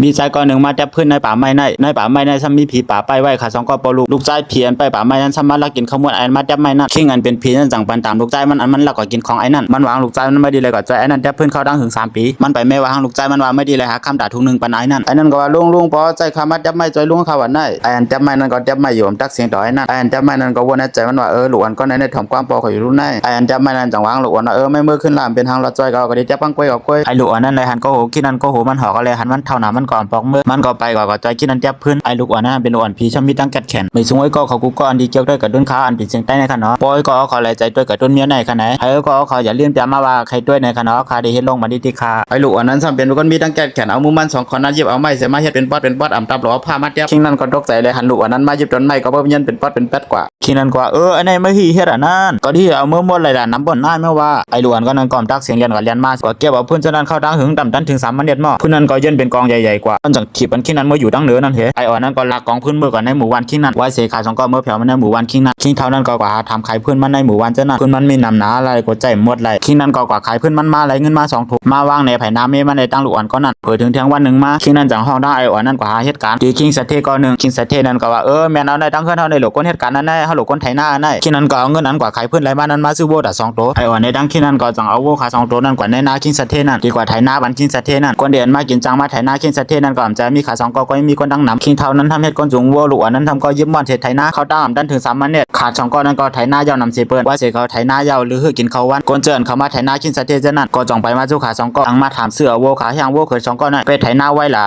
มีใจก่อนหนึ่งมาจับพื้นในป่าไม้ในป่าไม้ในซ้ำมีผีป่าไปไว้ขาสองก็ปอลูกใจเพียนไปป่าไม้นั้นซ้ำมาลักกินขโมยไอ้มาจับไม้นั่นขิงอันเป็นผีนั่นจังปันตามลูกใจมันลักก็กินของไอ้นั่นมันวางลูกใจมันไม่ดีเลยก็ใจไอ้นั่นจับพื้นเขาดังถึง3 ปีมันไปไม่ว่าหางลูกใจมันว่าไม่ดีเลยหาคำด่าทุกหนึ่งปันไอ้นั่นก็ว่าลุงพอใจขามาจับไม้ใจลุงเขาวันไหนไอ้อันจับไม้นั่นก็จับไม้อยู่ตักเสียงต่อไอ้นั่นไอ้อันจับไม้นั่นก็วนใจมันว่าลูกอันก็ในถ่อมความปอเขาอยู่รุ่นไหนไอ้อันจับไม้นั่นจังวางลูกอันไม่มือขึ้นลามเป็นทางละจอยก็ได้จับปังกล้วยกับกล้วยไอ้ลูกอันนั้นเลยหันก็โหกินนั่นก็โหมันหอกก็เลยหันมันเท่าหนามันก่อนปอกมือมันก็ไปก็ใจกินนั่นจับพื้นไอ้ลูกอันนั้นเป็นลูกอันผีช่ำมีตั้งแกดแขนไม่สูงไอ้ก็เขากูก็อันดีเกี่ยวด้วยกับต้นขาอันเป็นเสียงใต้ในขณะปอยก็เขาเลยใจด้วยกับต้นเมียในขณะไอ้ก็เขาอย่าเลี่ยมจะมาว่าใครด้วยในขณะขาได้เห็นลงมาดีที่ขาไอ้ลูกอันนั้นซ้ำเป็นลูกคนมีตั้งแกดแขนเอามือมัน2 คนนั้นหยิบเอาไม้เสียมาเฮ็ดเป็นป๊อดอ่ำตับหล่อผ้ามัดเย็บคิงนั่นก็ตกใจเลยหันลูกอันนั้นมาหยิบต้นไม้ก็เพิ่มยันเป็นป๊อดเป็นแป๊ดกว่าคิงนั่นก็อันนี้ไม่ฮีเฮ็ดอันนั้นก็ที่เอามือมดเลยด่าน้ำบ่นหน้าไม่ว่าไอ้ลูกอันก็นั่นก่อมตักเสียงเรียนก็เรียนมาก็เก็บเอาพื้นจนนั้นเข้าดังหึงต่ำดันถึง3 มันเด็ดหม้อพื้นนั้นก็เย็นเป็นกองใหญ่ๆกว่ามันจังขีบมันคิงนั้นเมื่ออยู่ดังเหนือนั่นเหไอ้อ่อนนั้นก็ลักกองพื้นเมื่อก่อนในหมู่บ้านคิงนั้นไว้เสขา2 ก้อนเมื่อแผ่วมันในหมู่บ้านคิงนั้นคิงเท่านั้นก็กว่าทำขายพื้นมันในหมู่บ้านเจ้านั้นพื้นมันมีนำหนาอะไรก็ใจหมดเลยคิงนั้นก็กว่าขายพื้นมันมาอะไรเงินมา2 ถุงมาวางในไผ่น้ำเมมันในตั้งลูกอ่อนก็นั่นเผยถึงเที่ยงวันหนึ่งมาคิงนั้นจังห้องได้ไอ้อ่อนนั้นกว่าเหตุการณ์ที่คิงสะเทก็หนึ่งคิงสะเทนั้นก็ว่าแม่นเอาในตั้งเฮือนเฮาในหลวคนเหตุการณ์นั้นได้เฮาหลวคนไถนาได้คิงนั้นก็เอาเงินนั้นกว่าขายพื้นไรบ้านนั้นมาซื้อโบด2 ตัวไอ้อ่อนในตั้งคิงนั้นก็จังเอาโบขา2 ตัวนั้นกว่าในนาคิงสะเทนั้นดีกว่าไถนาบันคิงสะเทนั้นคนเดียนมากินจังมาไถนาคิงสะเทนั้นก็จะมีขา2 ก็มีคนดังนำคิงเท่านั้นทำเหตุคนจุงวัวลูกอันนั้นทำก็ยิ้มมอนเทไถนาเขาตามดันถึง3 มันเนี่ยขาด2 ก้อนนั้นก็ไถนายาวนำเสเปิ้นว่าเสเขาไถนายาวหรือกินเขาวันคนเจินเขามาไถนาคิงสะเทนั้นก็จ่องไปมาสู้ขา2 ก้อนมาถามเสื้อวัวขาย่างวัวเคย2 ก้อนนั้นไปไถนาไว้ล่ะ